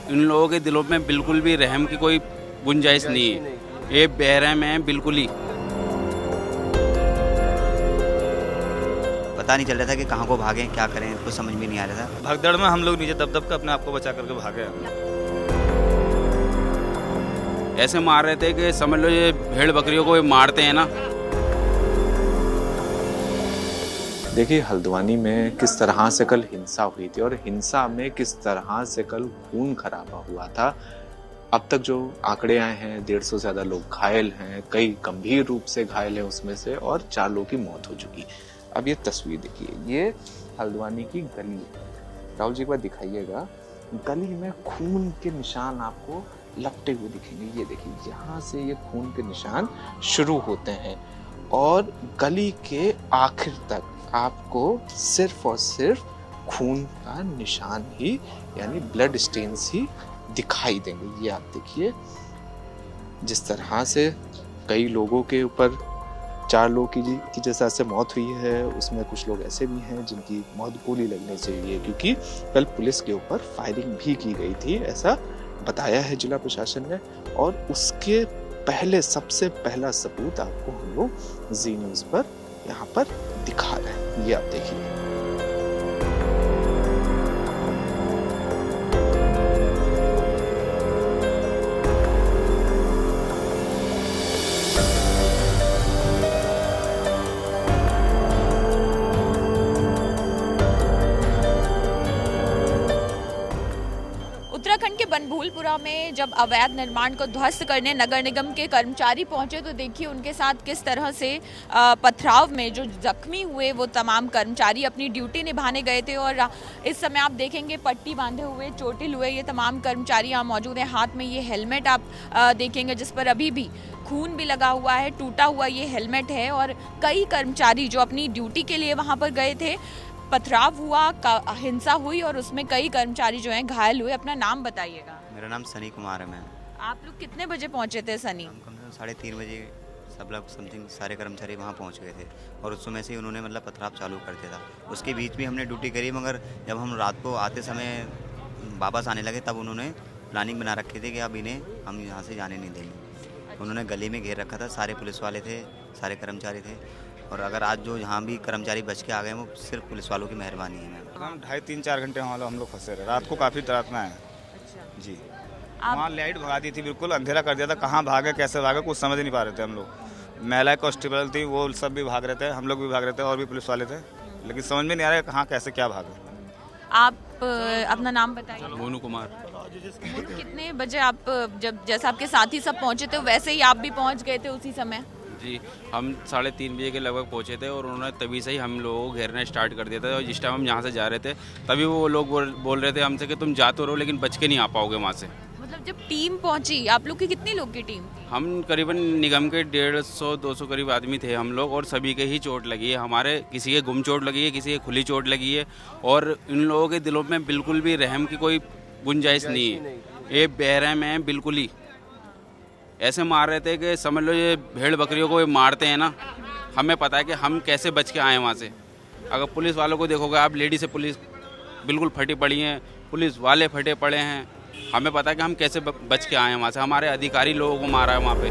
इन लोगों के दिलों में बिल्कुल भी रहम की कोई गुंजाइश नहीं है। ये बेरहम है बिल्कुल ही। पता नहीं चल रहा था कि कहाँ को भागें, क्या करें, कुछ समझ में नहीं आ रहा था। भगदड़ में हम लोग नीचे दब दब के अपने आप को बचा करके भागे। ऐसे मार रहे थे कि समझ लो ये भेड़ बकरियों को मारते हैं ना। देखिए, हल्द्वानी में किस तरह से कल हिंसा हुई थी और हिंसा में किस तरह से कल खून खराबा हुआ था। अब तक जो आंकड़े आए हैं, 150 से ज़्यादा लोग घायल हैं, कई गंभीर रूप से घायल हैं उसमें से, और 4 लोगों की मौत हो चुकी। अब ये तस्वीर देखिए, ये हल्द्वानी की गली है। राहुल जी एक बार दिखाइएगा, गली में खून के निशान आपको लपटे हुए दिखेंगे। ये देखिए, यहाँ से ये खून के निशान शुरू होते हैं और गली के आखिर तक आपको सिर्फ और सिर्फ खून का निशान ही, यानी ब्लड स्टेन्स ही दिखाई देंगे। ये आप देखिए, जिस तरह से कई लोगों के ऊपर 4 लोगों की जैसा से मौत हुई है, उसमें कुछ लोग ऐसे भी हैं जिनकी मौत गोली लगने से हुई है, क्योंकि कल पुलिस के ऊपर फायरिंग भी की गई थी, ऐसा बताया है जिला प्रशासन ने। और उसके पहले सबसे पहला सबूत आपको हम लोग जी न्यूज़ पर यहाँ पर दिखा रहे हैं। ये आप देखिए। उत्तराखंड के बनभूलपुरा में जब अवैध निर्माण को ध्वस्त करने नगर निगम के कर्मचारी पहुंचे तो देखिए उनके साथ किस तरह से पथराव में जो जख्मी हुए वो तमाम कर्मचारी अपनी ड्यूटी निभाने गए थे। और इस समय आप देखेंगे पट्टी बांधे हुए, चोटिल हुए ये तमाम कर्मचारी यहाँ मौजूद हैं। हाथ में ये हेलमेट आप देखेंगे जिस पर अभी भी खून भी लगा हुआ है, टूटा हुआ ये हेलमेट है। और कई कर्मचारी जो अपनी ड्यूटी के लिए वहाँ पर गए थे, पथराव हुआ, हिंसा हुई और उसमें कई कर्मचारी जो हैं घायल हुए। अपना नाम बताइएगा। मेरा नाम सनी कुमार है। मैं आप लोग कितने बजे पहुंचे थे सनी? हम कम से कम 3:30 बजे सब लोग समथिंग सारे कर्मचारी वहाँ पहुँच गए थे और उस समय से ही उन्होंने मतलब पथराव चालू कर दिया था। उसके बीच भी हमने ड्यूटी करी, मगर जब हम रात को आते समय वापस आने लगे तब उन्होंने प्लानिंग बना रखी थी कि अब इन्हें हम यहाँ से जाने नहीं देंगे। उन्होंने गली में घेर रखा था, सारे पुलिस वाले थे, सारे कर्मचारी थे। और अगर आज जो यहाँ भी कर्मचारी बच के आ गए वो सिर्फ पुलिस वालों की मेहरबानी है। मैम हम 2.5-3-4 घंटे वहाँ हम लोग फंसे रहे, रात को काफ़ी रात में आए। जी, वहाँ लाइट भगा दी थी, बिल्कुल अंधेरा कर दिया था। कहाँ भागे, कैसे भागे, कुछ समझ नहीं पा रहे थे हम लोग। महिला कांस्टेबल थी, वो सब भी भाग रहे थे, हम लोग भी भाग रहे थे और भी पुलिस वाले थे, लेकिन समझ में नहीं आ रहा है कहाँ कैसे क्या भागे। आप अपना नाम बताइए। मोनू कुमार। कितने बजे आप जब जैसा आपके साथी सब पहुंचे थे वैसे ही आप भी पहुंच गए थे उसी समय? जी, हम 3:30 बजे के लगभग पहुँचे थे और उन्होंने तभी से ही हम लोगों को घेरना स्टार्ट कर दिया था। और जिस टाइम हम यहाँ से जा रहे थे तभी वो लोग बोल रहे थे हमसे कि तुम जा तो रहो लेकिन बच के नहीं आ पाओगे वहाँ से। मतलब जब टीम पहुंची, आप लोग की कितनी लोग की टीम थी? हम करीबन निगम के 150-200 करीब आदमी थे हम लोग, और सभी के ही चोट लगी है। हमारे किसी के गुम चोट लगी है, किसी के खुली चोट लगी है। और इन लोगों के दिलों में बिल्कुल भी रहम की कोई गुंजाइश नहीं है। ये बेरहम है बिल्कुल ही। ऐसे मार रहे थे कि समझ लो ये भेड़ बकरियों को मारते हैं ना। हमें पता है कि हम कैसे बच के आए वहाँ से। अगर पुलिस वालों को देखोगे आप, लेडी से पुलिस बिल्कुल फटी पड़ी हैं, पुलिस वाले फटे पड़े हैं। हमें पता है कि हम कैसे बच के आए हैं वहाँ से। हमारे अधिकारी लोगों को मारा है वहाँ पे।